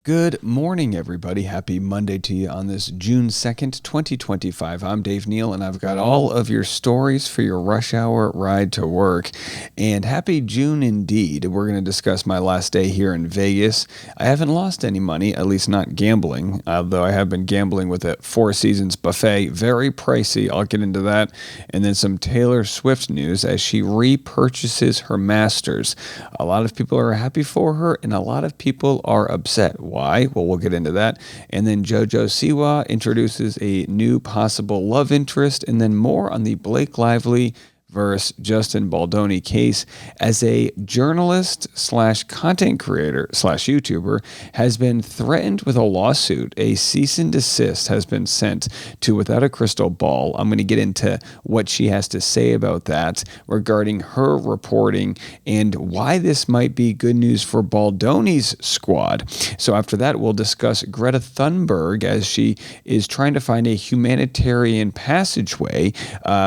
Good morning, everybody. Happy Monday to you on this June 2nd, 2025. I'm Dave Neal, and I've got all of your stories for your rush hour ride to work. And happy June indeed. We're going to discuss my last day here in Vegas. I haven't lost any money, at least not gambling, although I have been gambling with a Four Seasons buffet. Very pricey. I'll get into that. And then some Taylor Swift news as she repurchases her masters. A lot of people are happy for her, and a lot of people are upset. Why? Well, we'll get into that. And then JoJo Siwa introduces a new possible love interest, and then more on the Blake Lively versus Justin Baldoni case as a journalist slash content creator slash YouTuber has been threatened with a lawsuit. A cease and desist has been sent to Without a Crystal Ball. I'm going to get into what she has to say about that regarding her reporting and why this might be good news for Baldoni's squad. So after that, we'll discuss Greta Thunberg as she is trying to find a humanitarian passageway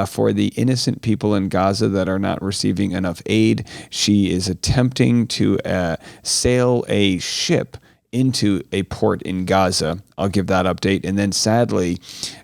for the innocent people in Gaza that are not receiving enough aid. She is attempting to sail a ship into a port in Gaza. I'll give that update. And then sadly,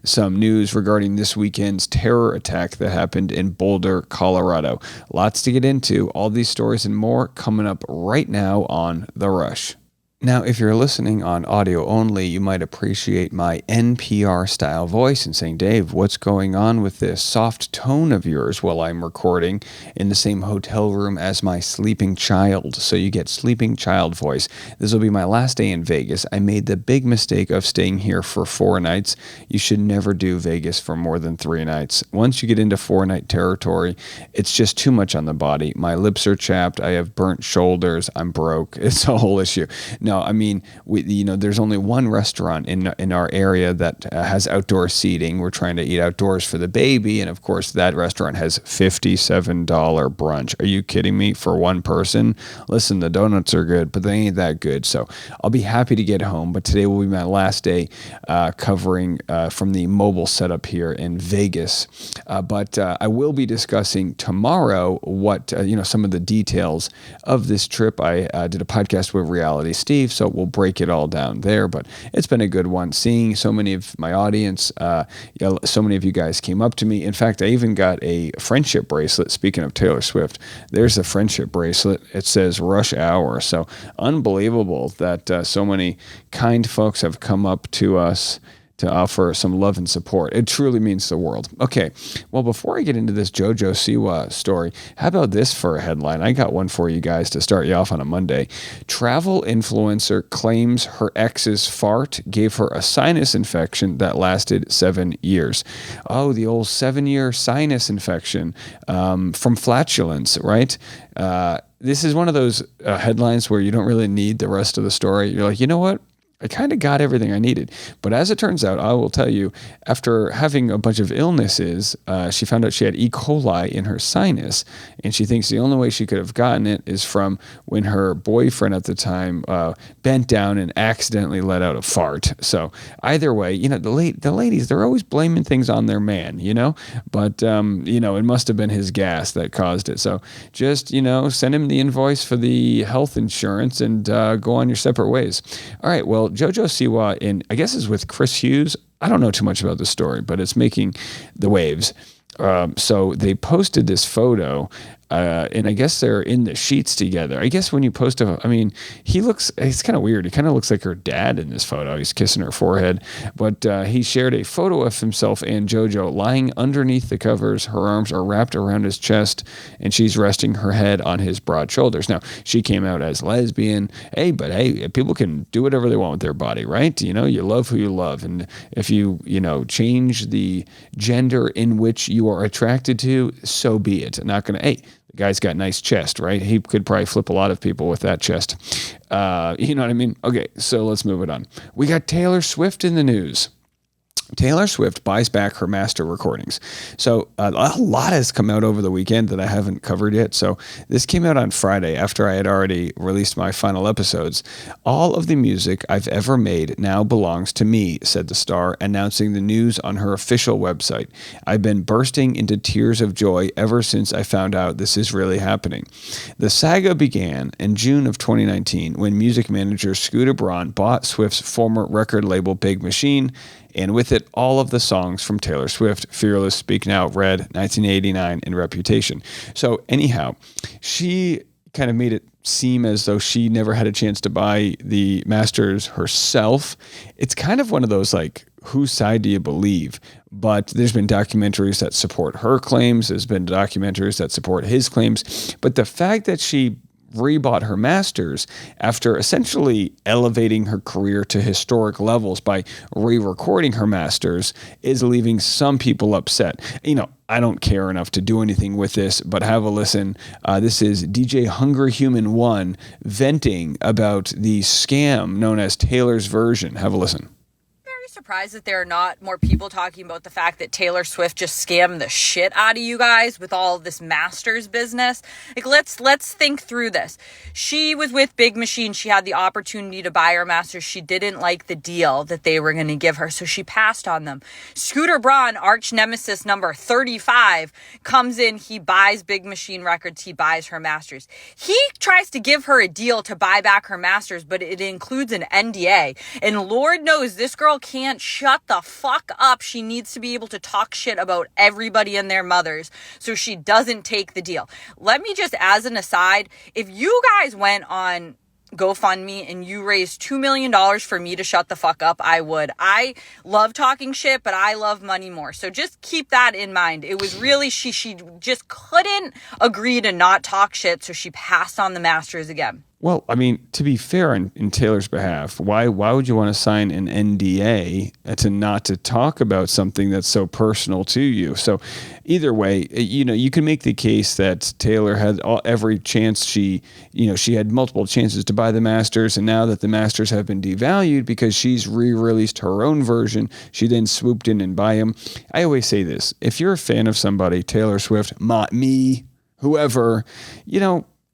some news regarding this weekend's terror attack that happened in Boulder, Colorado. Lots to get into. All these stories and more coming up right now on The Rush. Now, if you're listening on audio only, you might appreciate my NPR-style voice and saying, Dave, what's going on with this soft tone of yours while I'm recording in the same hotel room as my sleeping child? So you get sleeping child voice. This will be my last day in Vegas. I made the big mistake of staying here for 4 nights. You should never do Vegas for more than 3 nights. Once you get into 4-night territory, it's just too much on the body. My lips are chapped. I have burnt shoulders. I'm broke. It's a whole issue. No, I mean, there's only one restaurant in our area that has outdoor seating. We're trying to eat outdoors for the baby, and of course, that restaurant has $57 brunch. Are you kidding me? For one person? Listen, the donuts are good, but they ain't that good. So I'll be happy to get home, but today will be my last day covering from the mobile setup here in Vegas. But I will be discussing tomorrow what some of the details of this trip. I did a podcast with Reality Steve, so we'll break it all down there, but it's been a good one. Seeing so many of my audience, so many of you guys came up to me. In fact, I even got a friendship bracelet. Speaking of Taylor Swift, there's a friendship bracelet. It says Rush Hour. So unbelievable that so many kind folks have come up to us to offer some love and support. It truly means the world. Okay, well, before I get into this JoJo Siwa story, how about this for a headline? I got one for you guys to start you off on a Monday. Travel influencer claims her ex's fart gave her a sinus infection that lasted 7 years. Oh, the old 7-year sinus infection from flatulence, right? This is one of those headlines where you don't really need the rest of the story. You're like, you know what? I kind of got everything I needed. But as it turns out, I will tell you, after having a bunch of illnesses, she found out she had E. coli in her sinus, and she thinks the only way she could have gotten it is from when her boyfriend at the time bent down and accidentally let out a fart. So either way, the ladies, they're always blaming things on their man, but, it must have been his gas that caused it. So just, send him the invoice for the health insurance and go on your separate ways. All right, well, JoJo Siwa, I guess is with Chris Hughes. I don't know too much about the story, but it's making the waves. So they posted this photo, and I guess they're in the sheets together. I guess when you post it's kind of weird. He kind of looks like her dad in this photo. He's kissing her forehead, but he shared a photo of himself and JoJo lying underneath the covers. Her arms are wrapped around his chest, and she's resting her head on his broad shoulders. Now, she came out as lesbian. Hey, people can do whatever they want with their body, right? You love who you love, and if you change the gender in which you are attracted to, so be it. Not gonna, hey, the guy's got nice chest, right? He could probably flip a lot of people with that chest. You know what I mean? Okay, so let's move it on. We got Taylor Swift in the news. Taylor Swift buys back her master recordings. So a lot has come out over the weekend that I haven't covered yet. So this came out on Friday after I had already released my final episodes. All of the music I've ever made now belongs to me, said the star, announcing the news on her official website. I've been bursting into tears of joy ever since I found out this is really happening. The saga began in June of 2019 when music manager Scooter Braun bought Swift's former record label Big Machine, and with it, all of the songs from Taylor Swift, Fearless, Speak Now, Red, 1989, and Reputation. So anyhow, she kind of made it seem as though she never had a chance to buy the masters herself. It's kind of one of those, like, whose side do you believe? But there's been documentaries that support her claims. There's been documentaries that support his claims. But the fact that she rebought her masters after essentially elevating her career to historic levels by re-recording her masters is leaving some people upset. I don't care enough to do anything with this, but have a listen. This is DJ Hungry Human 1 venting about the scam known as Taylor's version. Have a listen. Surprised that there are not more people talking about the fact that Taylor Swift just scammed the shit out of you guys with all this masters business. Like, let's think through this. She was with Big Machine. She had the opportunity to buy her masters. She didn't like the deal that they were going to give her, so she passed on them. Scooter Braun, arch nemesis number 35, comes in. He buys Big Machine Records. He buys her masters. He tries to give her a deal to buy back her masters, but it includes an NDA. And Lord knows this girl can't shut the fuck up. She needs to be able to talk shit about everybody and their mothers, so she doesn't take the deal. Let me just, as an aside, if you guys went on GoFundMe and you raised $2 million for me to shut the fuck up, I would. I love talking shit, but I love money more. So just keep that in mind. It was really, she just couldn't agree to not talk shit, so she passed on the masters again. Well, I mean, to be fair in Taylor's behalf, why would you want to sign an NDA to not to talk about something that's so personal to you? So either way, you can make the case that Taylor had every chance. She had multiple chances to buy the masters, and now that the masters have been devalued because she's re-released her own version, she then swooped in and buy them. I always say this: if you're a fan of somebody, Taylor Swift, me, whoever,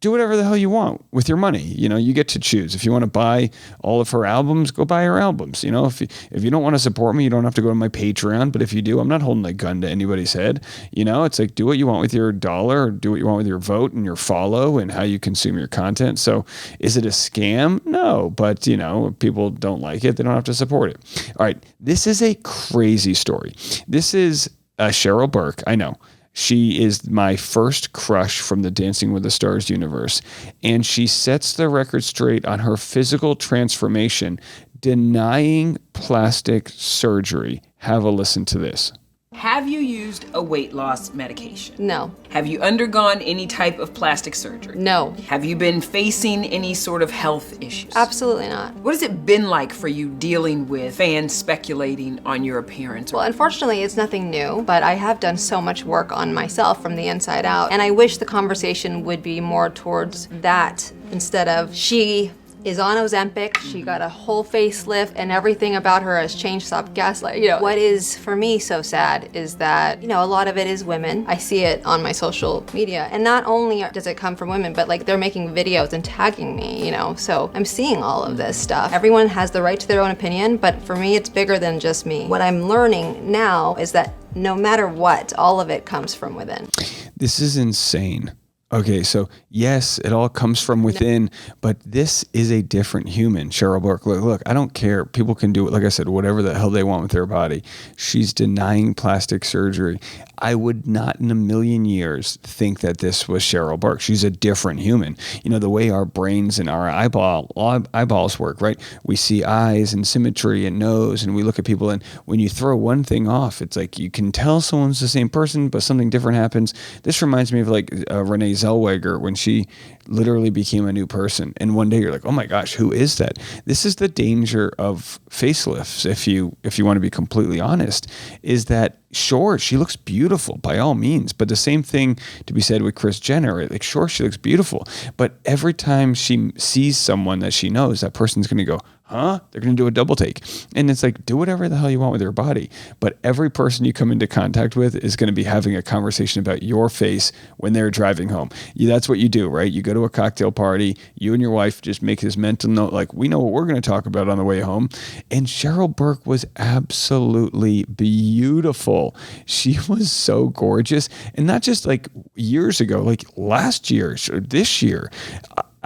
do whatever the hell you want with your money. You get to choose. If you want to buy all of her albums, go buy her albums. If you don't want to support me, you don't have to go to my Patreon. But if you do, I'm not holding a gun to anybody's head. It's like, do what you want with your dollar, or do what you want with your vote and your follow and how you consume your content. So is it a scam? No, but if people don't like it, they don't have to support it. All right. This is a crazy story. This is Cheryl Burke. I know. She is my first crush from the Dancing with the Stars universe, and she sets the record straight on her physical transformation, denying plastic surgery. Have a listen to this. Have you used a weight loss medication? No. Have you undergone any type of plastic surgery? No. Have you been facing any sort of health issues? Absolutely not. What has it been like for you dealing with fans speculating on your appearance? Well, unfortunately, it's nothing new, but I have done so much work on myself from the inside out, and I wish the conversation would be more towards that instead of she is on Ozempic, she got a whole facelift, and everything about her has changed. Stop gaslight. What is for me so sad is that a lot of it is women. I see it on my social media, and not only does it come from women, but like they're making videos and tagging me. So I'm seeing all of this stuff. Everyone has the right to their own opinion, but for me, it's bigger than just me. What I'm learning now is that no matter what, all of it comes from within. This is insane. Okay, so yes, it all comes from within, but this is a different human. Cheryl Burke, look, I don't care. People can do it, like I said, whatever the hell they want with their body. She's denying plastic surgery. I would not in a million years think that this was Cheryl Burke. She's a different human. The way our brains and our eyeballs work, right? We see eyes and symmetry and nose, and we look at people, and when you throw one thing off, it's like you can tell someone's the same person, but something different happens. This reminds me of like Renee Zellweger when she literally became a new person, and one day you're like, oh my gosh, who is that? This is the danger of facelifts, if you want to be completely honest, is that sure, she looks beautiful by all means, but the same thing to be said with Kris Jenner. Like, sure, she looks beautiful, but every time she sees someone that she knows, that person's going to go, huh? They're going to do a double take. And it's like, do whatever the hell you want with your body. But every person you come into contact with is going to be having a conversation about your face when they're driving home. That's what you do, right? You go to a cocktail party, you and your wife just make this mental note, like, we know what we're going to talk about on the way home. And Cheryl Burke was absolutely beautiful. She was so gorgeous. And not just like years ago, like last year, this year.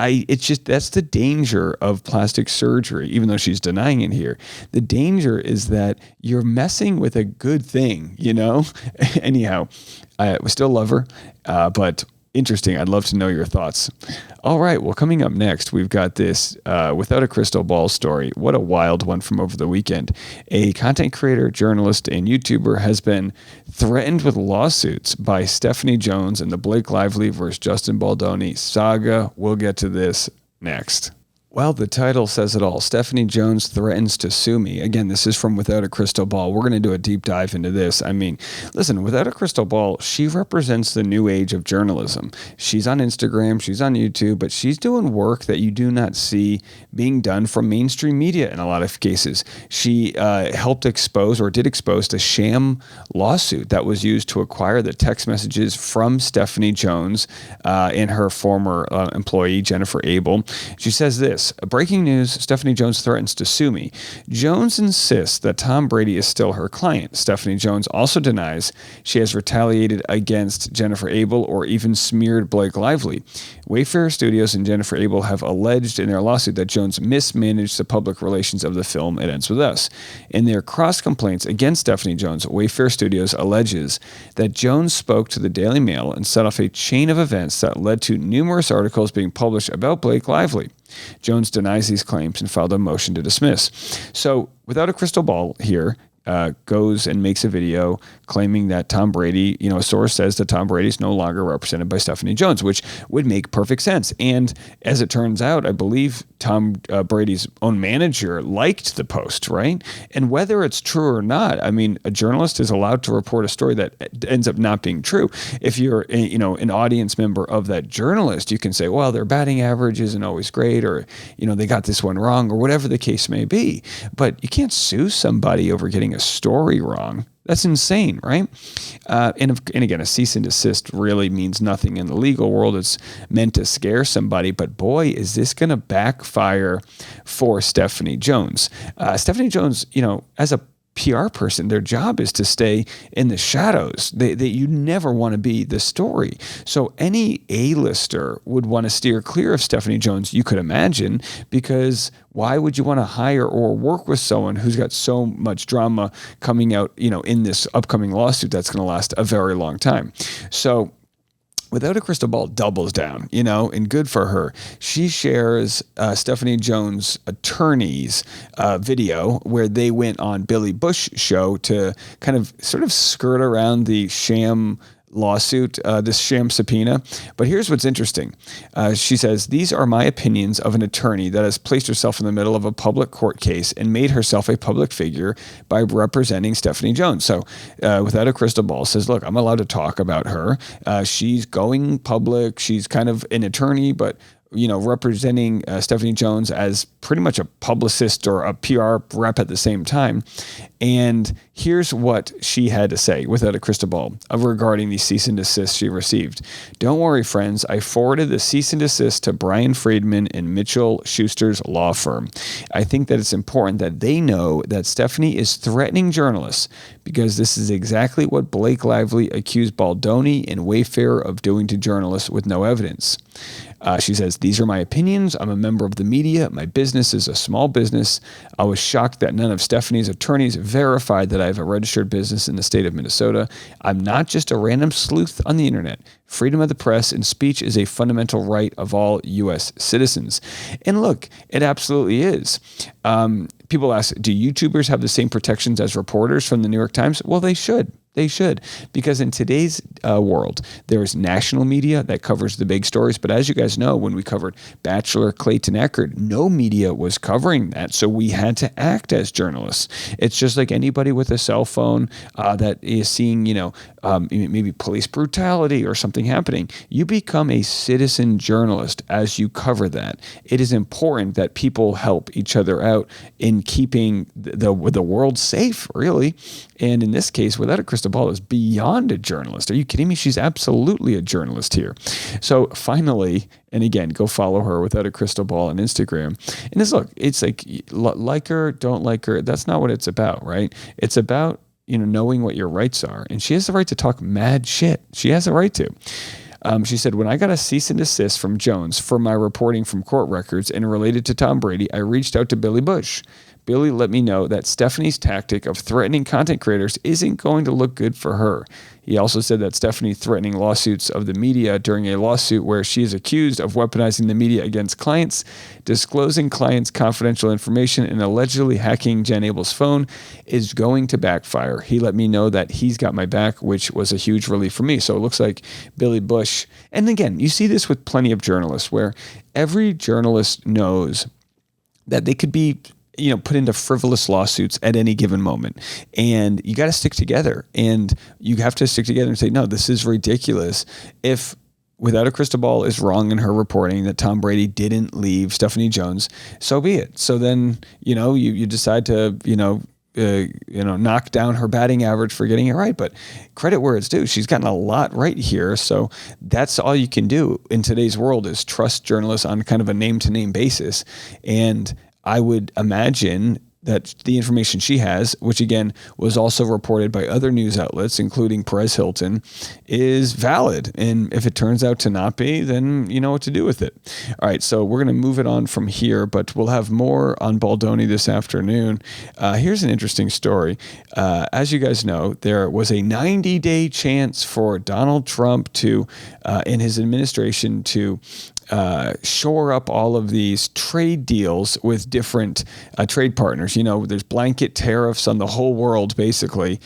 It's just, that's the danger of plastic surgery, even though she's denying it here. The danger is that you're messing with a good thing, you know? Anyhow, we still love her, but interesting. I'd love to know your thoughts. All right. Well, coming up next, we've got this Without a Crystal Ball story. What a wild one from over the weekend. A content creator, journalist, and YouTuber has been threatened with lawsuits by Stephanie Jones and the Blake Lively versus Justin Baldoni saga. We'll get to this next. Well, the title says it all. Stephanie Jones threatens to sue me. Again, this is from Without a Crystal Ball. We're going to do a deep dive into this. I mean, listen, Without a Crystal Ball, she represents the new age of journalism. She's on Instagram, she's on YouTube, but she's doing work that you do not see being done from mainstream media in a lot of cases. She helped expose, or did expose, the sham lawsuit that was used to acquire the text messages from Stephanie Jones and her former employee, Jennifer Abel. She says this: breaking news, Stephanie Jones threatens to sue me. Jones insists that Tom Brady is still her client. Stephanie Jones also denies she has retaliated against Jennifer Abel or even smeared Blake Lively. Wayfair Studios and Jennifer Abel have alleged in their lawsuit that Jones mismanaged the public relations of the film It Ends With Us. In their cross complaints against Stephanie Jones, Wayfair Studios alleges that Jones spoke to the Daily Mail and set off a chain of events that led to numerous articles being published about Blake Lively. Jones denies these claims and filed a motion to dismiss. So, Without a Crystal Ball here, goes and makes a video claiming that Tom Brady, a source says that Tom Brady is no longer represented by Stephanie Jones, which would make perfect sense. And as it turns out, I believe Tom Brady's own manager liked the post, right? And whether it's true or not, I mean, a journalist is allowed to report a story that ends up not being true. If you're, an audience member of that journalist, you can say, well, their batting average isn't always great, or, they got this one wrong, or whatever the case may be. But you can't sue somebody over getting a story wrong. That's insane, right? And again, a cease and desist really means nothing in the legal world. It's meant to scare somebody, but boy, is this going to backfire for Stephanie Jones. Stephanie Jones, as a PR person, their job is to stay in the shadows. You never want to be the story. So any A-lister would want to steer clear of Stephanie Jones, you could imagine, because why would you want to hire or work with someone who's got so much drama coming out, in this upcoming lawsuit that's going to last a very long time? So Without a Crystal Ball doubles down, and good for her. She shares Stephanie Jones' attorney's video where they went on Billy Bush show to kind of sort of skirt around the sham lawsuit, this sham subpoena. But here's what's interesting. She says, these are my opinions of an attorney that has placed herself in the middle of a public court case and made herself a public figure by representing Stephanie Jones. So Without a Crystal Ball says, look, I'm allowed to talk about her. She's going public. She's kind of an attorney, but representing Stephanie Jones as pretty much a publicist or a PR rep at the same time. And here's what she had to say, Without a Crystal Ball, regarding the cease and desist she received. Don't worry, friends. I forwarded the cease and desist to Brian Friedman and Mitchell Schuster's law firm. I think that it's important that they know that Stephanie is threatening journalists because this is exactly what Blake Lively accused Baldoni and Wayfair of doing to journalists with no evidence. She says, these are my opinions. I'm a member of the media. My business is a small business. I was shocked that none of Stephanie's attorneys verified that I have a registered business in the state of Minnesota. I'm not just a random sleuth on the internet. Freedom of the press and speech is a fundamental right of all U.S. citizens. And look, it absolutely is. People ask, do YouTubers have the same protections as reporters from the New York Times? Well, they should. They should, because in today's world, there's national media that covers the big stories. But as you guys know, when we covered Bachelor Clayton Echard, no media was covering that. So we had to act as journalists. It's just like anybody with a cell phone that is seeing, maybe police brutality or something happening. You become a citizen journalist as you cover that. It is important that people help each other out in keeping the world safe, really. And in this case, Without a Crystal Ball is beyond a journalist. Are you kidding me? She's absolutely a journalist here. So finally, and again, go follow her, Without a Crystal Ball, on Instagram. And it's like her, don't like her. That's not what it's about, right? It's about, knowing what your rights are. And she has the right to talk mad shit. She has the right to. She said, when I got a cease and desist from Jones for my reporting from court records and related to Tom Brady, I reached out to Billy Bush. Billy let me know that Stephanie's tactic of threatening content creators isn't going to look good for her. He also said that Stephanie threatening lawsuits of the media during a lawsuit where she is accused of weaponizing the media against clients, disclosing clients' confidential information, and allegedly hacking Jen Abel's phone is going to backfire. He let me know that he's got my back, which was a huge relief for me. So it looks like Billy Bush, and again, you see this with plenty of journalists where every journalist knows that they could be put into frivolous lawsuits at any given moment. And you got to stick together, and you have to stick together and say, no, this is ridiculous. If Without a Crystal Ball is wrong in her reporting that Tom Brady didn't leave Stephanie Jones, so be it. So then, you decide to, knock down her batting average for getting it right. But credit where it's due. She's gotten a lot right here. So that's all you can do in today's world is trust journalists on kind of a name-to-name basis. And I would imagine that the information she has, which again was also reported by other news outlets, including Perez Hilton, is valid. And if it turns out to not be, then you know what to do with it. All right, so we're going to move it on from here, but we'll have more on Baldoni this afternoon. Here's an interesting story. As you guys know, there was a 90-day chance for Donald Trump to, in his administration, to shore up all of these trade deals with different trade partners. There's blanket tariffs on the whole world, basically,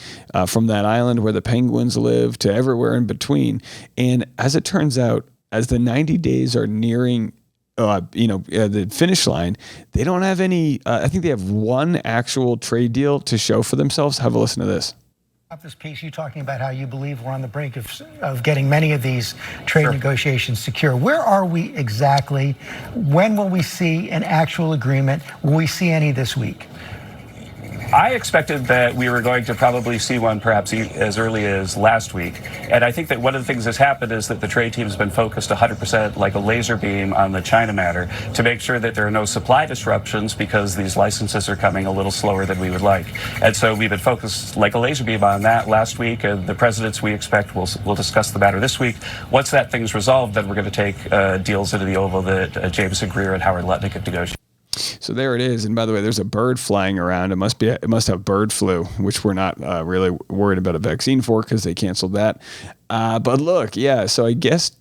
from that island where the penguins live to everywhere in between. And as it turns out, as the 90 days are nearing the finish line, they don't have any, I think they have one actual trade deal to show for themselves. Have a listen to this. This piece, you talking about how you believe we're on the brink of getting many of these trade negotiations secure. Where are we exactly? When will we see an actual agreement? Will we see any this week? I expected that we were going to probably see one perhaps as early as last week. And I think that one of the things that's happened is that the trade team has been focused 100% like a laser beam on the China matter to make sure that there are no supply disruptions because these licenses are coming a little slower than we would like. And so we've been focused like a laser beam on that last week. And the presidents, we expect, will discuss the matter this week. Once that thing's resolved, then we're going to take deals into the Oval that Jameson Greer and Howard Lutnick have negotiated. So there it is. And by the way, there's a bird flying around. It must have bird flu, which we're not really worried about a vaccine for because they canceled that. But look, yeah. So I guess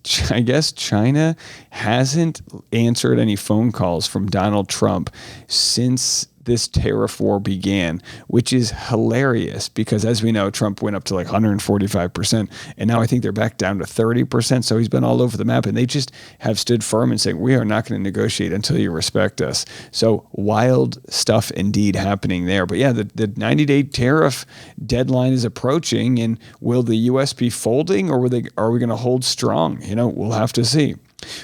China hasn't answered any phone calls from Donald Trump since this tariff war began, which is hilarious because, as we know, Trump went up to like 145%, and now I think they're back down to 30%. So he's been all over the map, and they just have stood firm and saying, we are not going to negotiate until you respect us. So wild stuff indeed happening there. But yeah, the 90-day tariff deadline is approaching, and will the U.S. be folding, or are we going to hold strong? We'll have to see.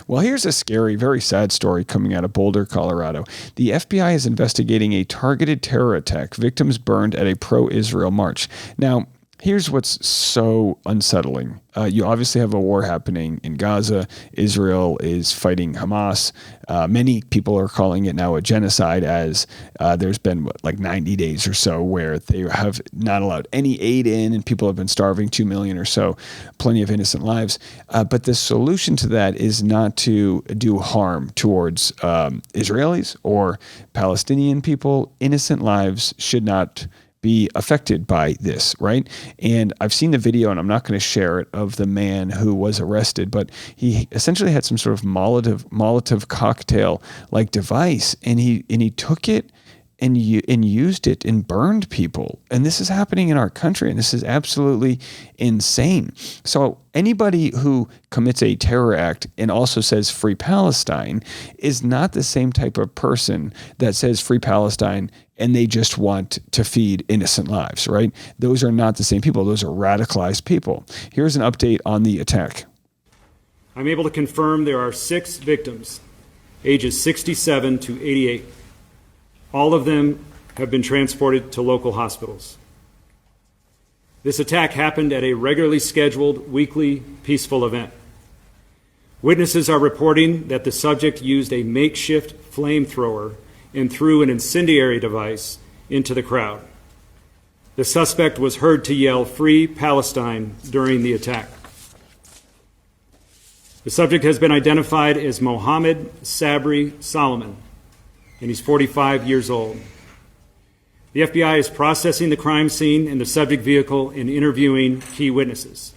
Well, here's a scary, very sad story coming out of Boulder, Colorado. The FBI is investigating a targeted terror attack. Victims burned at a pro-Israel march. Now, here's what's so unsettling. You obviously have a war happening in Gaza. Israel is fighting Hamas. Many people are calling it now a genocide, as there's been like 90 days or so where they have not allowed any aid in, and people have been starving, 2 million or so, plenty of innocent lives. But the solution to that is not to do harm towards Israelis or Palestinian people. Innocent lives should not be affected by this, right? And I've seen the video, and I'm not going to share it, of the man who was arrested, but he essentially had some sort of Molotov cocktail like device, and he took it and used it and burned people. And this is happening in our country, and this is absolutely insane. So anybody who commits a terror act and also says free Palestine is not the same type of person that says free Palestine and they just want to feed innocent lives, right? Those are not the same people. Those are radicalized people. Here's an update on the attack. I'm able to confirm there are 6 victims, ages 67 to 88. All of them have been transported to local hospitals. This attack happened at a regularly scheduled weekly peaceful event. Witnesses are reporting that the subject used a makeshift flamethrower and threw an incendiary device into the crowd. The suspect was heard to yell "Free Palestine" during the attack. The subject has been identified as Mohammed Sabri Solomon, and he's 45 years old. The FBI is processing the crime scene and the subject vehicle and interviewing key witnesses.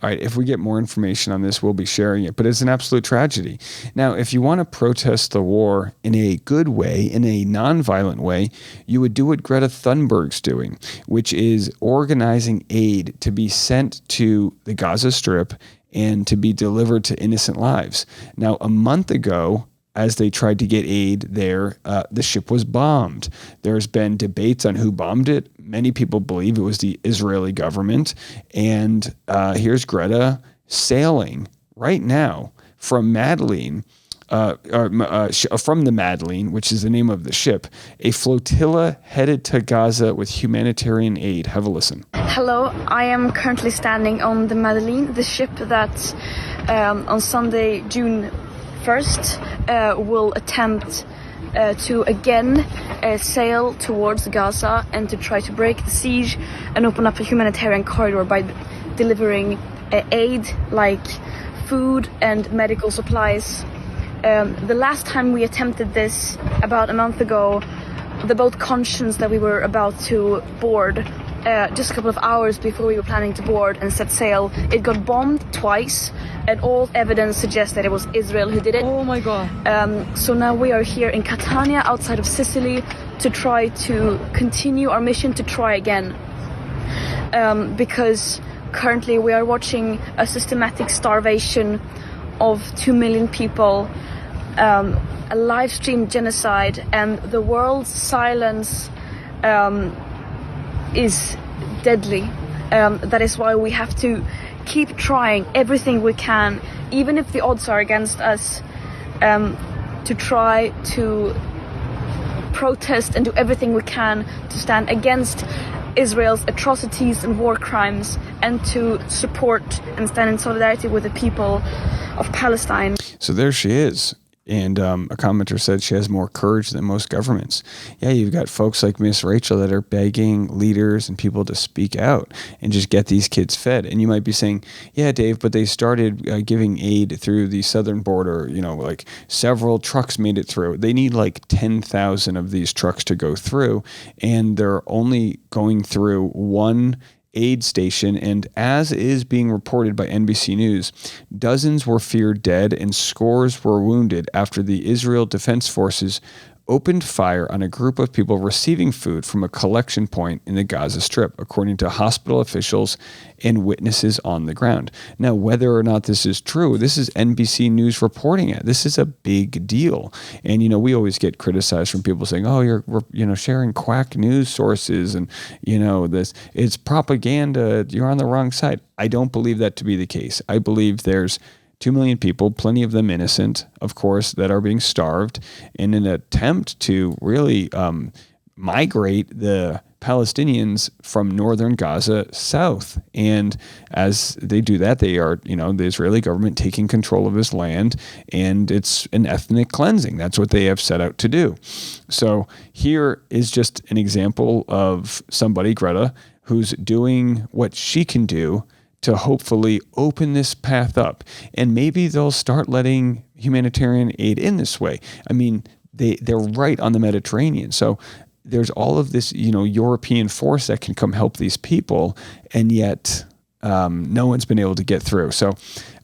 All right, if we get more information on this, we'll be sharing it, but it's an absolute tragedy. Now, if you want to protest the war in a good way, in a nonviolent way, you would do what Greta Thunberg's doing, which is organizing aid to be sent to the Gaza Strip and to be delivered to innocent lives. Now, a month ago, as they tried to get aid there, the ship was bombed. There's been debates on who bombed it. Many people believe it was the Israeli government. And here's Greta sailing right now from Madeleine, from the Madeleine, which is the name of the ship, a flotilla headed to Gaza with humanitarian aid. Have a listen. Hello, I am currently standing on the Madeleine, the ship that on Sunday, June 1st, will attempt to again sail towards Gaza and to try to break the siege and open up a humanitarian corridor by delivering aid like food and medical supplies. The last time we attempted this, about a month ago, the boat Conscience that we were about to board, just a couple of hours before we were planning to board and set sail, it got bombed twice, and all evidence suggests that it was Israel who did it. Oh my God. So now we are here in Catania, outside of Sicily, to try to continue our mission to try again. Because currently we are watching a systematic starvation of 2 million people, a live stream genocide, and the world's silence is deadly. That is why we have to keep trying everything we can, even if the odds are against us, to try to protest and do everything we can to stand against Israel's atrocities and war crimes, and to support and stand in solidarity with the people of Palestine. So there she is. And a commenter said she has more courage than most governments. Yeah, you've got folks like Miss Rachel that are begging leaders and people to speak out and just get these kids fed. And you might be saying, yeah, Dave, but they started giving aid through the southern border. You know, like several trucks made it through. They need like 10,000 of these trucks to go through. And they're only going through one aid station, and as is being reported by NBC News, dozens were feared dead and scores were wounded after the Israel Defense Forces opened fire on a group of people receiving food from a collection point in the Gaza Strip, according to hospital officials and witnesses on the ground. Now, whether or not this is true, this is NBC News reporting it. This is a big deal. And, you know, we always get criticized from people saying, oh, you're sharing quack news sources and, it's propaganda. You're on the wrong side. I don't believe that to be the case. I believe there's 2 million people, plenty of them innocent, of course, that are being starved in an attempt to really migrate the Palestinians from northern Gaza south. And as they do that, they are, the Israeli government taking control of this land, and it's an ethnic cleansing. That's what they have set out to do. So here is just an example of somebody, Greta, who's doing what she can do to hopefully open this path up. And maybe they'll start letting humanitarian aid in this way. I mean, they're right on the Mediterranean. So there's all of this, European force that can come help these people, and yet no one's been able to get through. So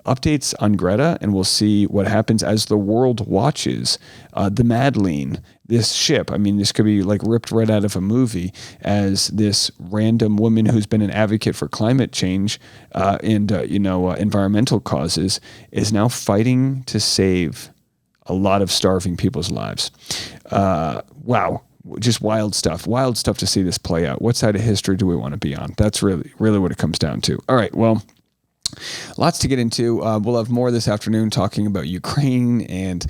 updates on Greta, and we'll see what happens as the world watches the Madeleine, this ship. I mean, this could be like ripped right out of a movie, as this random woman who's been an advocate for climate change and environmental causes is now fighting to save a lot of starving people's lives. Wow. Just wild stuff to see this play out. What side of history do we want to be on? That's really what it comes down to. All right. Well, lots to get into. We'll have more this afternoon talking about Ukraine and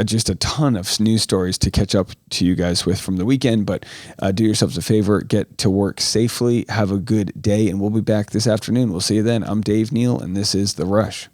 just a ton of news stories to catch up to you guys with from the weekend. But do yourselves a favor, get to work safely, have a good day, and we'll be back this afternoon. We'll see you then. I'm Dave Neal, and this is The Rush.